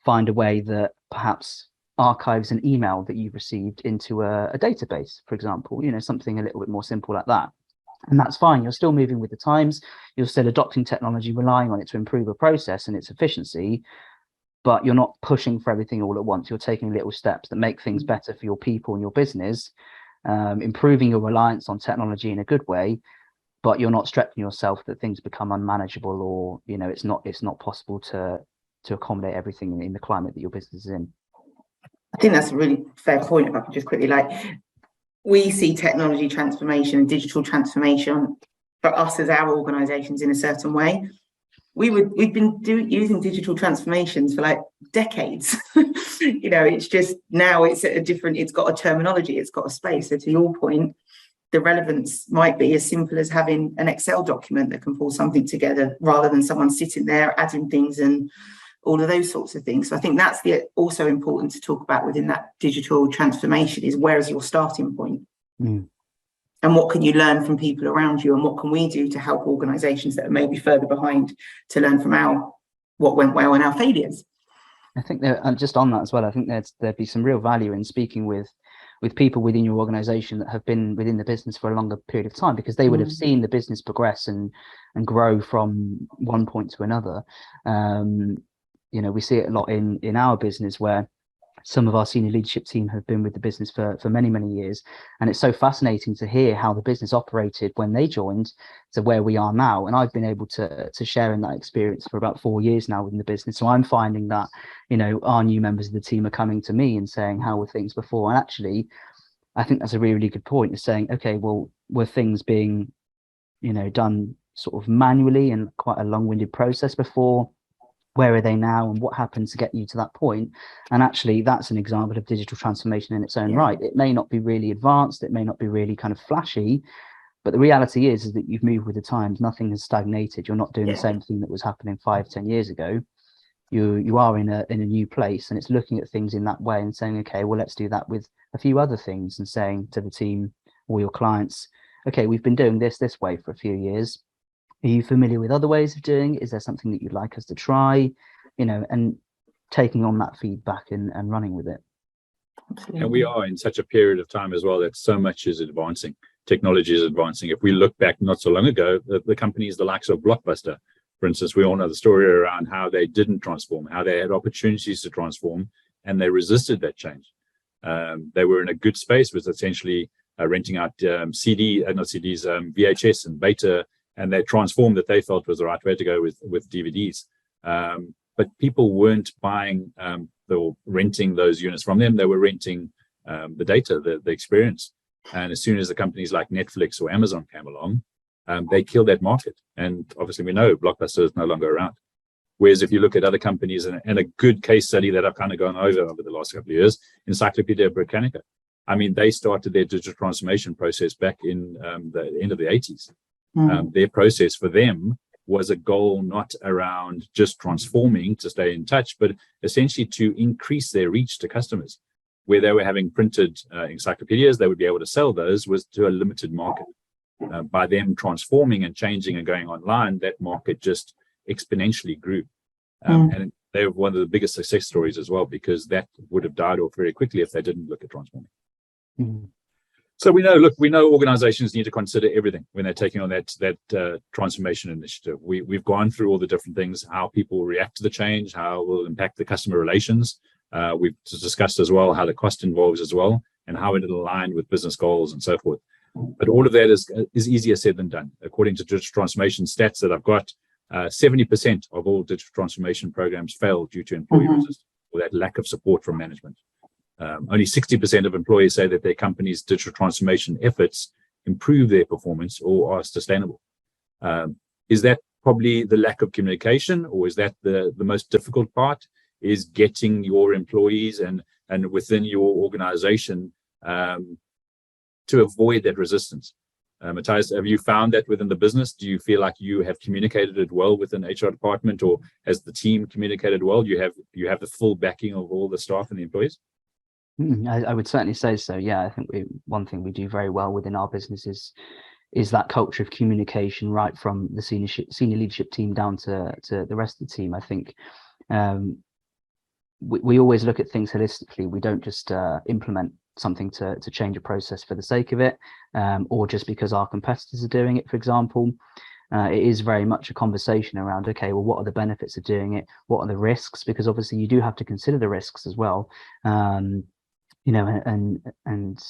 find a way that perhaps archives an email that you've received into a database, for example, you know, something a little bit more simple like that. And that's fine. You're still moving with the times. You're still adopting technology, relying on it to improve a process and its efficiency, but you're not pushing for everything all at once. You're taking little steps that make things better for your people and your business, improving your reliance on technology in a good way, but you're not stretching yourself that things become unmanageable, or, you know, it's not possible to accommodate everything in the climate that your business is in. I think that's a really fair point. If I could just quickly, we see technology transformation and digital transformation for us as our organisations in a certain way. We've been using digital transformations for decades. You know, it's just now it's got a terminology, it's got a space. So to your point, the relevance might be as simple as having an Excel document that can pull something together, rather than someone sitting there adding things and all of those sorts of things. So I think that's also important to talk about within that digital transformation, is where is your starting point? And and what can you learn from people around you, and what can we do to help organisations that are maybe further behind to learn from what went well and our failures. I think just on that as well, I think there'd be some real value in speaking with people within your organisation that have been within the business for a longer period of time, because they would have seen the business progress and grow from one point to another. You know, we see it a lot in our business, where some of our senior leadership team have been with the business for many, many years. And it's so fascinating to hear how the business operated when they joined to where we are now. And I've been able to share in that experience for about 4 years now within the business. So I'm finding that, you know, our new members of the team are coming to me and saying, how were things before? And actually, I think that's a really, really good point, is saying, okay, well, were things being, you know, done sort of manually and quite a long-winded process before? Where are they now, and what happened to get you to that point? And actually, that's an example of digital transformation in its own right. It may not be really advanced, it may not be really kind of flashy, but the reality is that you've moved with the times. Nothing has stagnated. You're not doing the same thing that was happening 5-10 years ago. You are in a new place, and it's looking at things in that way and saying, okay, well, let's do that with a few other things, and saying to the team or your clients, okay, we've been doing this way for a few years. Are you familiar with other ways of doing it? Is there something that you'd like us to try? You know, and taking on that feedback and running with it. Absolutely. And we are in such a period of time as well that so much is advancing. Technology is advancing. If we look back not so long ago, the companies, the likes of Blockbuster, for instance, we all know the story around how they didn't transform, how they had opportunities to transform, and they resisted that change. They were in a good space with essentially renting out VHS and beta, and they transformed that they felt was the right way to go with DVDs. But people weren't buying or renting those units from them. They were renting the data, the experience. And as soon as the companies like Netflix or Amazon came along, they killed that market. And obviously we know Blockbuster is no longer around. Whereas if you look at other companies, and a good case study that I've kind of gone over the last couple of years, Encyclopedia Britannica. I mean, they started their digital transformation process back in the end of the 80s. Their process for them was a goal not around just transforming to stay in touch, but essentially to increase their reach to customers. Where they were having printed encyclopedias, they would be able to sell those was to a limited market. By them transforming and changing and going online, that market just exponentially grew. And they were one of the biggest success stories as well, because that would have died off very quickly if they didn't look at transforming. So we know organizations need to consider everything when they're taking on that transformation initiative. We've gone through all the different things, how people react to the change, how it will impact the customer relations. We've discussed as well how the cost involves as well, and how it will align with business goals and so forth. But all of that is easier said than done. According to digital transformation stats that I've got, 70% of all digital transformation programs fail due to employee resistance or that lack of support from management. Only 60% of employees say that their company's digital transformation efforts improve their performance or are sustainable. Is that probably the lack of communication, or is that the most difficult part, is getting your employees and within your organization to avoid that resistance? Matthias, have you found that within the business? Do you feel like you have communicated it well within the HR department, or has the team communicated well? You have the full backing of all the staff and the employees? I would certainly say so. Yeah, I think one thing we do very well within our business is that culture of communication, right from the senior leadership team down to the rest of the team. I think we always look at things holistically. We don't just implement something to change a process for the sake of it, or just because our competitors are doing it, for example. It is very much a conversation around, okay, well, what are the benefits of doing it? What are the risks? Because obviously you do have to consider the risks as well. You know, and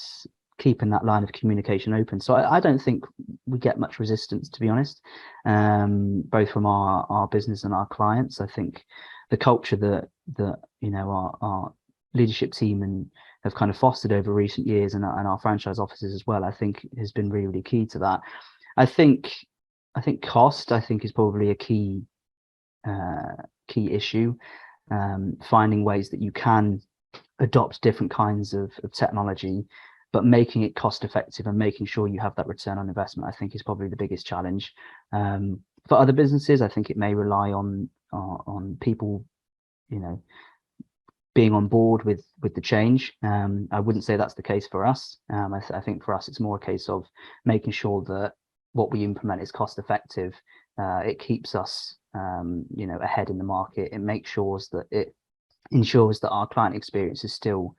keeping that line of communication open. So I don't think we get much resistance, to be honest, both from our business and our clients. I think the culture that you know our leadership team and have kind of fostered over recent years, and our franchise offices as well, I think has been really, really key to that. I think cost, is probably a key issue. Finding ways that you can adopt different kinds of technology, but making it cost effective and making sure you have that return on investment, I think is probably the biggest challenge. For other businesses, I think it may rely on people, you know, being on board with the change. I wouldn't say that's the case for us. I think for us, it's more a case of making sure that what we implement is cost effective. It keeps us, ahead in the market. It makes sure that it ensures that our client experience is still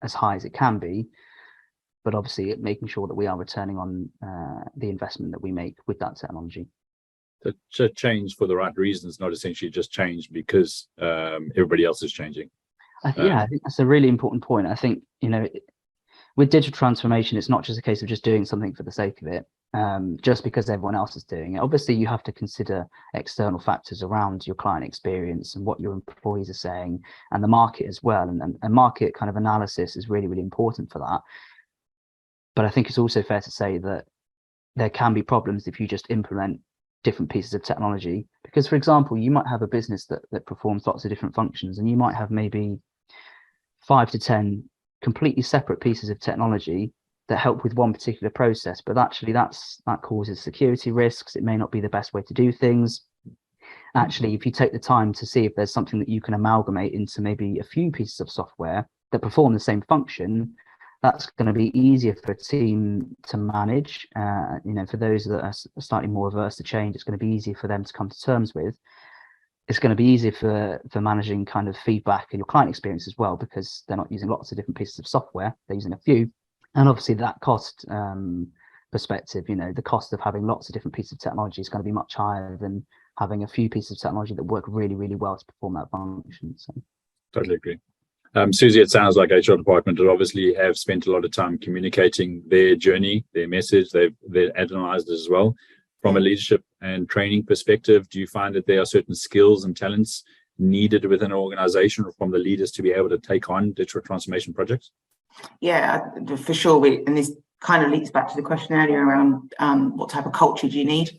as high as it can be, but obviously making sure that we are returning on the investment that we make with that technology. So change for the right reasons, not essentially just change because everybody else is changing. I think that's a really important point. I think, with digital transformation, it's not just a case of just doing something for the sake of it, just because everyone else is doing it. Obviously, you have to consider external factors around your client experience and what your employees are saying, and the market as well. And market kind of analysis is really, really important for that. But I think it's also fair to say that there can be problems if you just implement different pieces of technology, because, for example, you might have a business that performs lots of different functions, and you might have maybe 5 to 10 completely separate pieces of technology that help with one particular process, but actually that causes security risks. It may not be the best way to do things. Actually, if you take the time to see if there's something that you can amalgamate into maybe a few pieces of software that perform the same function, that's going to be easier for a team to manage. For those that are slightly more averse to change, it's going to be easier for them to come to terms with. It's going to be easier for managing kind of feedback and your client experience as well, because they're not using lots of different pieces of software, they're using a few. And obviously that cost perspective, the cost of having lots of different pieces of technology is going to be much higher than having a few pieces of technology that work really, really well to perform that function. So totally agree. Suzie, it sounds like HR department will obviously have spent a lot of time communicating their journey, their message. They've analyzed it as well. From a leadership and training perspective, do you find that there are certain skills and talents needed within an organization or from the leaders to be able to take on digital transformation projects? Yeah, for sure. And this kind of leads back to the question earlier around what type of culture do you need?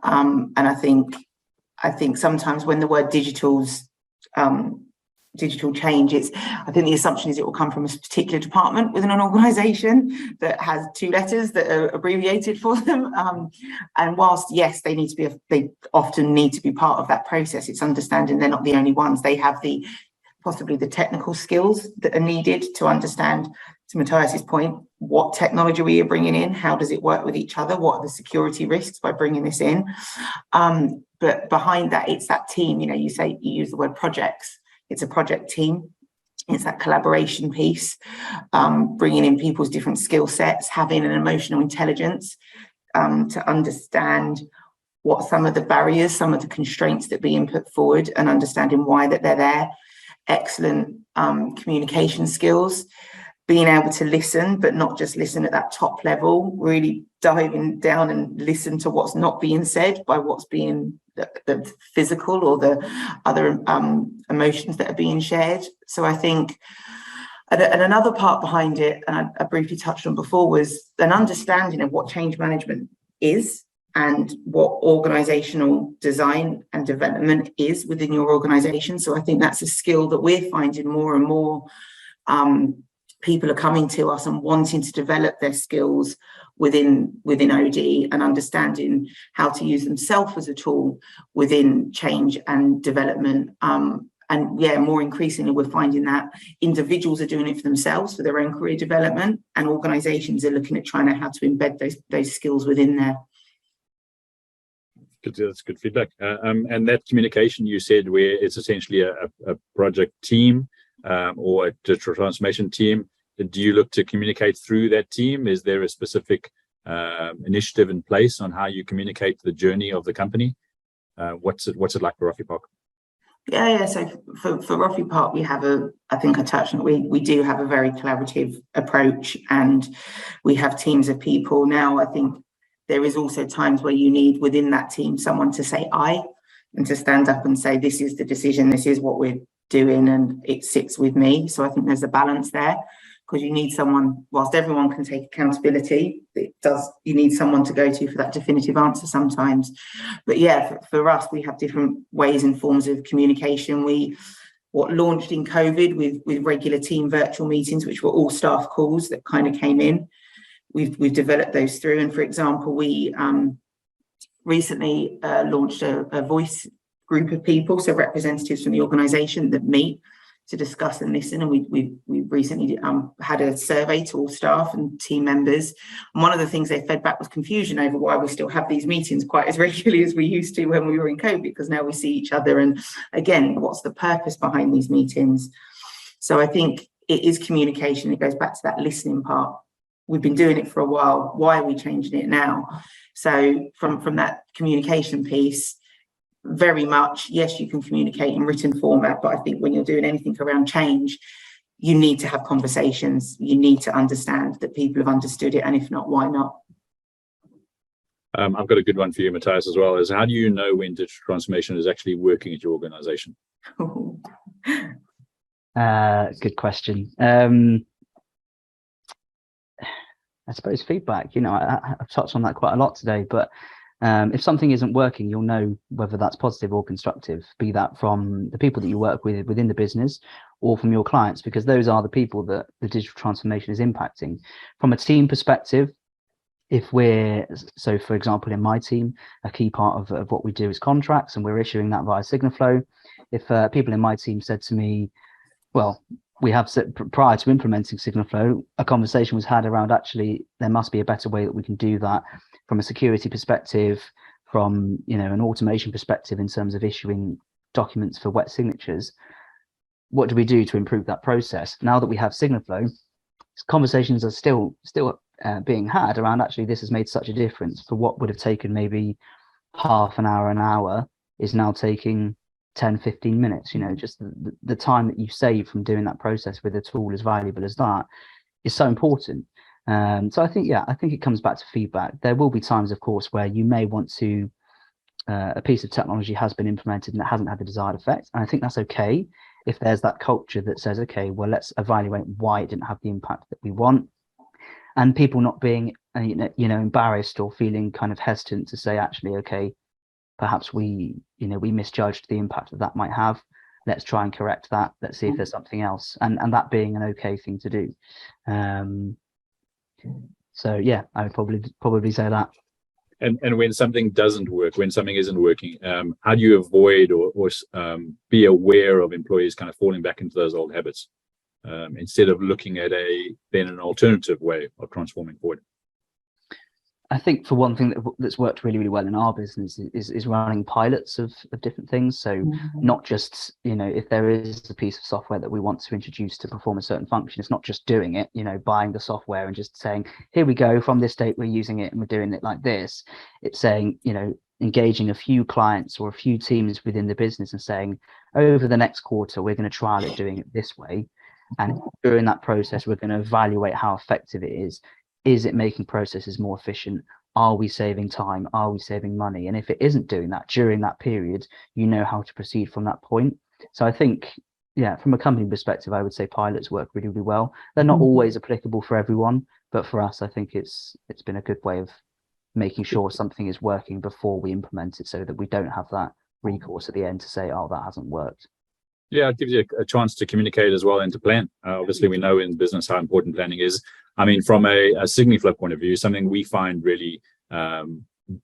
And I think sometimes when the word digital change, I think the assumption is it will come from a particular department within an organization that has 2 letters that are abbreviated for them. And whilst, yes, they often need to be part of that process, it's understanding they're not the only ones. They have possibly the technical skills that are needed to understand, to Matthias's point, what technology we are bringing in, how does it work with each other, what are the security risks by bringing this in. But behind that, it's that team. You use the word projects. It's a project team. It's that collaboration piece, bringing in people's different skill sets, having an emotional intelligence to understand what some of the barriers, some of the constraints that are being put forward, and understanding why that they're there. Excellent communication skills, being able to listen, but not just listen at that top level, really diving down and listen to what's not being said by what's being the physical or the other emotions that are being shared. So I think, and another part behind it, and I briefly touched on before, was an understanding of what change management is and what organizational design and development is within your organization. So I think that's a skill that we're finding more and more people are coming to us and wanting to develop their skills within OD and understanding how to use themselves as a tool within change and development. And yeah, more increasingly, we're finding that individuals are doing it for themselves, for their own career development, and organizations are looking at trying to how to embed those skills within there. That's good feedback. And that communication you said, where it's essentially a project team or a digital transformation team, do you look to communicate through that team? Is there a specific initiative in place on how you communicate the journey of the company? What's it like for Roffey Park? Yeah. So for Roffey Park, we have I think I touched on it, we do have a very collaborative approach, and we have teams of people. Now, I think there is also times where you need within that team someone to say I, and to stand up and say, this is the decision, this is what we're doing, and it sits with me. So I think there's a balance there, because you need someone, whilst everyone can take accountability, you need someone to go to for that definitive answer sometimes. But yeah, for us, we have different ways and forms of communication. What launched in COVID with regular team virtual meetings, which were all staff calls that kind of came in. We've developed those through, and for example, we recently launched a voice group of people, so representatives from the organisation that meet to discuss and listen. And we recently had a survey to all staff and team members. And one of the things they fed back was confusion over why we still have these meetings quite as regularly as we used to when we were in COVID, because now we see each other. And again, what's the purpose behind these meetings? So I think it is communication. It goes back to that listening part. We've been doing it for a while. Why are we changing it now? So from that communication piece, very much, yes, you can communicate in written format, but I think when you're doing anything around change, you need to have conversations. You need to understand that people have understood it, and if not, why not? I've got a good one for you, Matthias, as well. Is how do you know when digital transformation is actually working at your organization? Good question. I suppose feedback, I've touched on that quite a lot today, but if something isn't working, you'll know whether that's positive or constructive, be that from the people that you work with within the business or from your clients, because those are the people that the digital transformation is impacting. From a team perspective, so for example, in my team, a key part of what we do is contracts, and we're issuing that via SigniFlow. If people in my team said to me, well, we have said prior to implementing SigniFlow, a conversation was had around actually there must be a better way that we can do that from a security perspective, from an automation perspective in terms of issuing documents for wet signatures. What do we do to improve that process? Now that we have SigniFlow, conversations are still being had around actually this has made such a difference. For what would have taken maybe half an hour is now taking 10-15 minutes. Just the time that you save from doing that process with a tool as valuable as that is so important. So I think it comes back to feedback. There will be times, of course, where you may want to a piece of technology has been implemented and it hasn't had the desired effect, and I think that's okay if there's that culture that says, okay, well, let's evaluate why it didn't have the impact that we want, and people not being embarrassed or feeling kind of hesitant to say, actually, okay, perhaps we misjudged the impact that might have. Let's try and correct that. Let's see if there's something else, and that being an okay thing to do. So yeah, I would probably say that. And when something doesn't work, when something isn't working, how do you avoid or be aware of employees kind of falling back into those old habits instead of looking at an alternative way of transforming forward? I think for one thing that's worked really, really well in our business is running pilots of different things. So not just, if there is a piece of software that we want to introduce to perform a certain function, it's not just doing it, buying the software and just saying, here we go, from this date, we're using it and we're doing it like this. It's saying, engaging a few clients or a few teams within the business and saying, over the next quarter, we're going to trial it doing it this way. And during that process, we're going to evaluate how effective it is. Is it making processes more efficient? Are we saving time? Are we saving money? And if it isn't doing that during that period, you know how to proceed from that point. So I think, from a company perspective, I would say pilots work really, really well. They're not always applicable for everyone, but for us, I think it's been a good way of making sure something is working before we implement it, so that we don't have that recourse at the end to say, oh, that hasn't worked. Yeah, it gives you a chance to communicate as well and to plan. Obviously, we know in business how important planning is. I mean, from a SigniFlow point of view, something we find really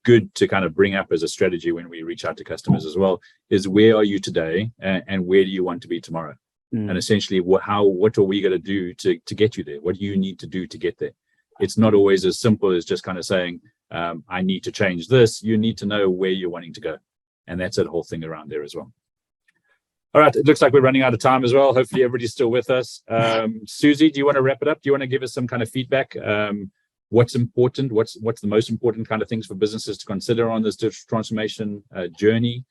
good to kind of bring up as a strategy when we reach out to customers as well is, where are you today and where do you want to be tomorrow? And essentially, what are we going to do to get you there? What do you need to do to get there? It's not always as simple as just kind of saying, I need to change this. You need to know where you're wanting to go. And that's the whole thing around there as well. All right, it looks like we're running out of time as well. Hopefully everybody's still with us. Suzie, do you want to wrap it up? Do you want to give us some kind of feedback? What's important? What's the most important kind of things for businesses to consider on this digital transformation journey?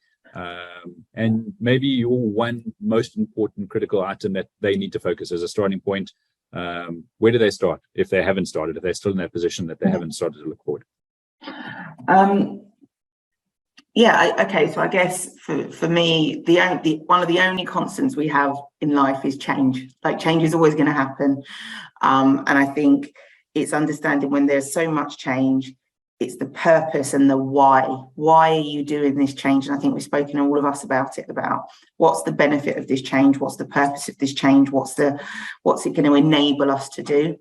And maybe your one most important critical item that they need to focus as a starting point. Where do they start if they haven't started, if they're still in that position that they haven't started to look forward? Okay. So I guess for me, one of the only constants we have in life is change. Like, change is always going to happen. And I think it's understanding when there's so much change, it's the purpose and the why. Why are you doing this change? And I think we've spoken, all of us, about what's the benefit of this change? What's the purpose of this change? What's it going to enable us to do?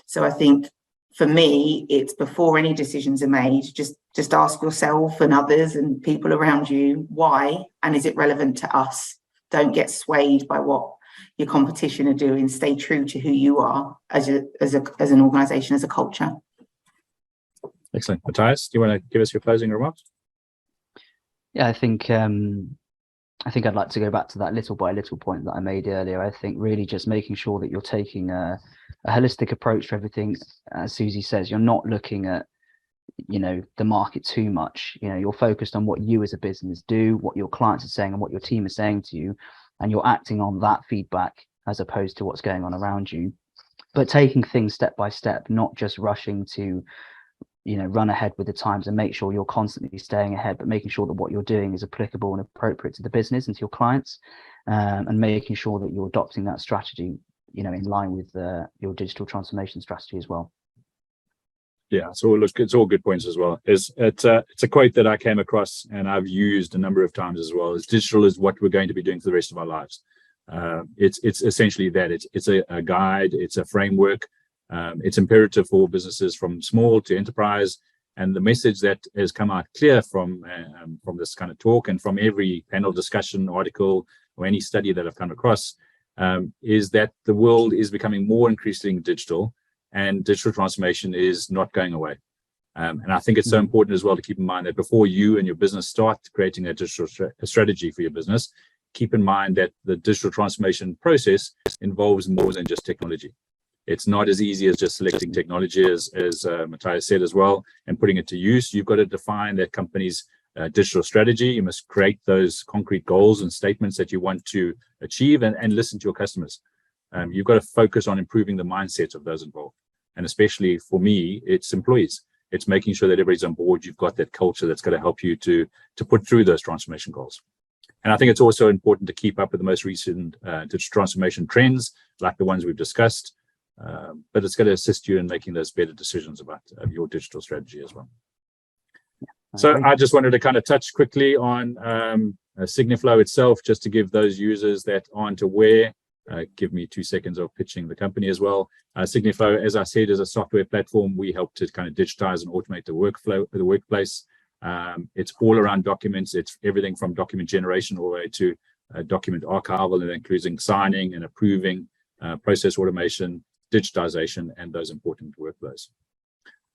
So I think, for me, it's before any decisions are made, just ask yourself and others and people around you, why, and is it relevant to us? Don't get swayed by what your competition are doing. Stay true to who you are as an organisation, as a culture. Excellent. Matthias, do you want to give us your closing remarks? Yeah, I think I'd like to go back to that little by little point that I made earlier. I think really just making sure that you're taking a holistic approach to everything. As Suzie says, you're not looking at, you know, the market too much. You know, you're focused on what you as a business do, what your clients are saying and what your team is saying to you, and you're acting on that feedback as opposed to what's going on around you. But taking things step by step, not just rushing to, you know, run ahead with the times and make sure you're constantly staying ahead, but making sure that what you're doing is applicable and appropriate to the business and to your clients, and making sure that you're adopting that strategy, you know, in line with your digital transformation strategy as well. Yeah, so it's all good points as well. It's a quote that I came across and I've used a number of times as well. Is digital is what we're going to be doing for the rest of our lives. It's essentially that. It's a guide. It's a framework. It's imperative for businesses from small to enterprise, and the message that has come out clear from this kind of talk and from every panel discussion, article, or any study that I've come across is that the world is becoming more increasingly digital, and digital transformation is not going away. And I think it's so important as well to keep in mind that before you and your business start creating a digital strategy for your business, keep in mind that the digital transformation process involves more than just technology. It's not as easy as just selecting technology, as Matthias said as well, and putting it to use. You've got to define that company's digital strategy. You must create those concrete goals and statements that you want to achieve, and listen to your customers. You've got to focus on improving the mindset of those involved. And especially for me, it's employees. It's making sure that everybody's on board. You've got that culture that's going to help you to put through those transformation goals. And I think it's also important to keep up with the most recent digital transformation trends, like the ones we've discussed. But it's going to assist you in making those better decisions about your digital strategy as well. So I just wanted to kind of touch quickly on SigniFlow itself, just to give those users that aren't aware, give me 2 seconds of pitching the company as well. SigniFlow, as I said, is a software platform. We help to kind of digitize and automate the workflow, the workplace. It's all around documents. It's everything from document generation all the way to document archival, and including signing and approving, process automation, digitization, and those important workflows.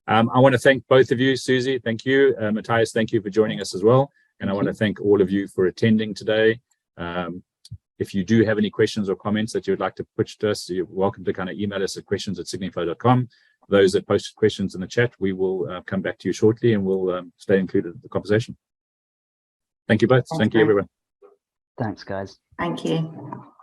I want to thank both of you. Suzie, thank you. Matthias, thank you for joining us as well. And I want to thank all of you for attending today. If you do have any questions or comments that you would like to put to us, you're welcome to kind of email us at questions@signiflow.com. Those that posted questions in the chat, we will come back to you shortly, and we'll stay included in the conversation. Thank you both. Thank you, everyone. Thanks, guys. Thank you.